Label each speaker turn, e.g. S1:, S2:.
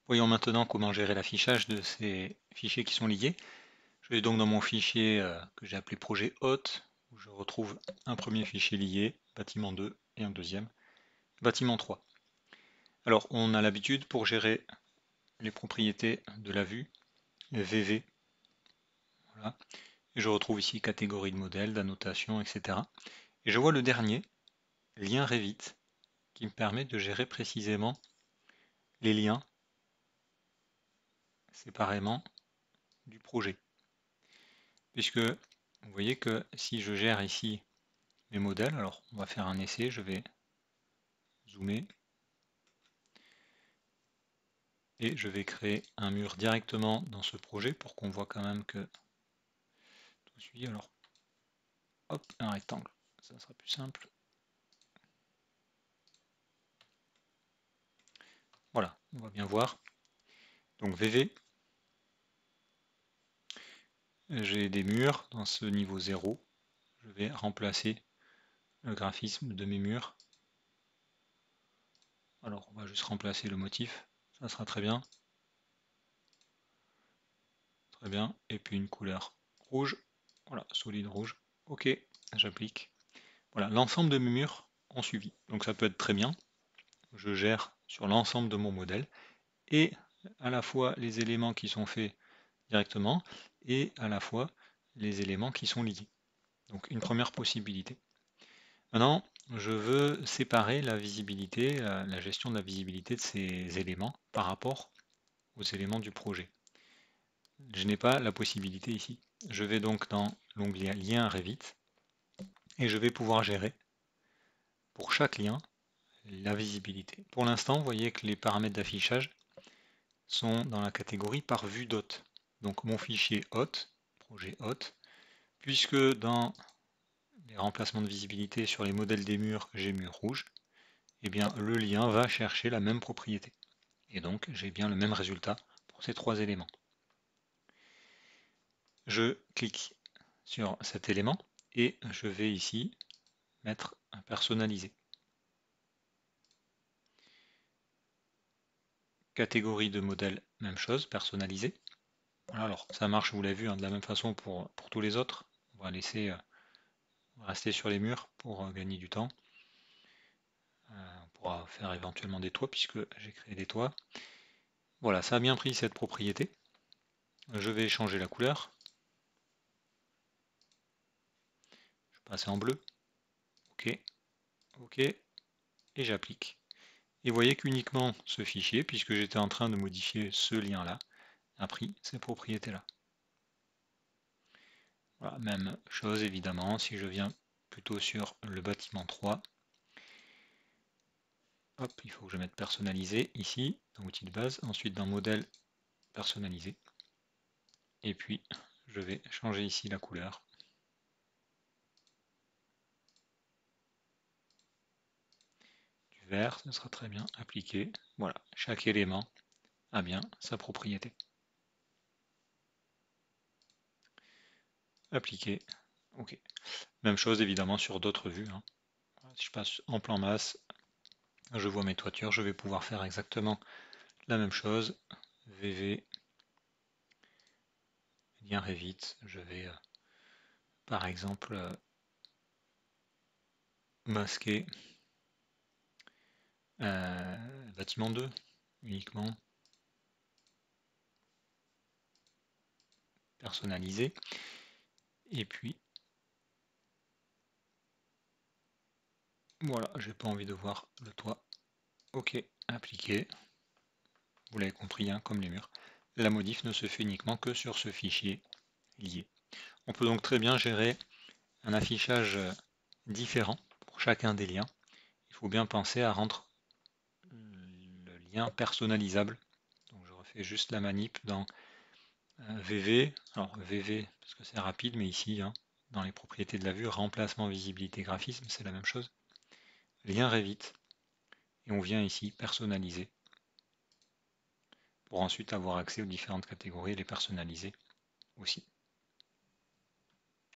S1: Voyons maintenant comment gérer l'affichage de ces fichiers qui sont liés. Je vais donc dans mon fichier que j'ai appelé projet hôte, où je retrouve un premier fichier lié, bâtiment 2, et un deuxième, bâtiment 3. Alors on a l'habitude pour gérer les propriétés de la vue, VV, voilà. Et je retrouve ici catégorie de modèle, d'annotation, etc. Et je vois le dernier, lien Revit, qui me permet de gérer précisément les liens séparément du projet. Puisque vous voyez que si je gère ici mes modèles, alors on va faire un essai, je vais zoomer et je vais créer un mur directement dans ce projet pour qu'on voit quand même que tout suit. Alors hop, un rectangle, ça sera plus simple. Voilà, on va bien voir. Donc VV, j'ai des murs dans ce niveau 0. Je vais remplacer le graphisme de mes murs. Alors on va juste remplacer le motif, ça sera très bien. Très bien, et puis une couleur rouge, voilà, solide rouge. Ok, j'applique. Voilà, l'ensemble de mes murs ont suivi. Donc ça peut être très bien. Je gère sur l'ensemble de mon modèle et à la fois les éléments qui sont faits directement et à la fois les éléments qui sont liés. Donc une première possibilité. Maintenant, je veux séparer la visibilité, la gestion de la visibilité de ces éléments par rapport aux éléments du projet. Je n'ai pas la possibilité ici. Je vais donc dans l'onglet Lien Revit et je vais pouvoir gérer pour chaque lien la visibilité. Pour l'instant, vous voyez que les paramètres d'affichage sont dans la catégorie par vue d'hôte. Donc mon fichier hôte, projet hôte, puisque dans les remplacements de visibilité sur les modèles des murs, j'ai mur rouge, et bien le lien va chercher la même propriété. Et donc j'ai bien le même résultat pour ces trois éléments. Je clique sur cet élément et je vais ici mettre un personnalisé. Catégorie de modèle, même chose, personnalisé. Voilà, alors ça marche, vous l'avez vu, hein, de la même façon pour tous les autres. On va laisser rester sur les murs pour gagner du temps. On pourra faire éventuellement des toits puisque j'ai créé des toits. Voilà, ça a bien pris cette propriété. Je vais changer la couleur. Je vais passer en bleu. OK. OK. Et j'applique. Et vous voyez qu'uniquement ce fichier, puisque j'étais en train de modifier ce lien-là, a pris ces propriétés-là. Voilà, même chose évidemment, si je viens plutôt sur le bâtiment 3, hop, il faut que je mette personnalisé ici, dans outil de base, ensuite dans modèle personnalisé, et puis je vais changer ici la couleur. Du vert, ce sera très bien appliqué. Voilà, chaque élément a bien sa propriété. Appliqué, ok. Même chose évidemment sur d'autres vues. Hein. Si je passe en plan masse, je vois mes toitures, je vais pouvoir faire exactement la même chose. VV, lien Revit, je vais par exemple masquer bâtiment 2 uniquement, personnalisé, et puis voilà, j'ai pas envie de voir le toit. Ok, appliqué, vous l'avez compris, hein, comme les murs. La modif ne se fait uniquement que sur ce fichier lié. On peut donc très bien gérer un affichage différent pour chacun des liens. Il faut bien penser à rendre le lien personnalisable. Donc je refais juste la manip dans VV. Alors VV parce que c'est rapide, mais ici, hein, dans les propriétés de la vue, remplacement, visibilité, graphisme, c'est la même chose. Lien Revit. Et on vient ici personnaliser pour ensuite avoir accès aux différentes catégories et les personnaliser aussi.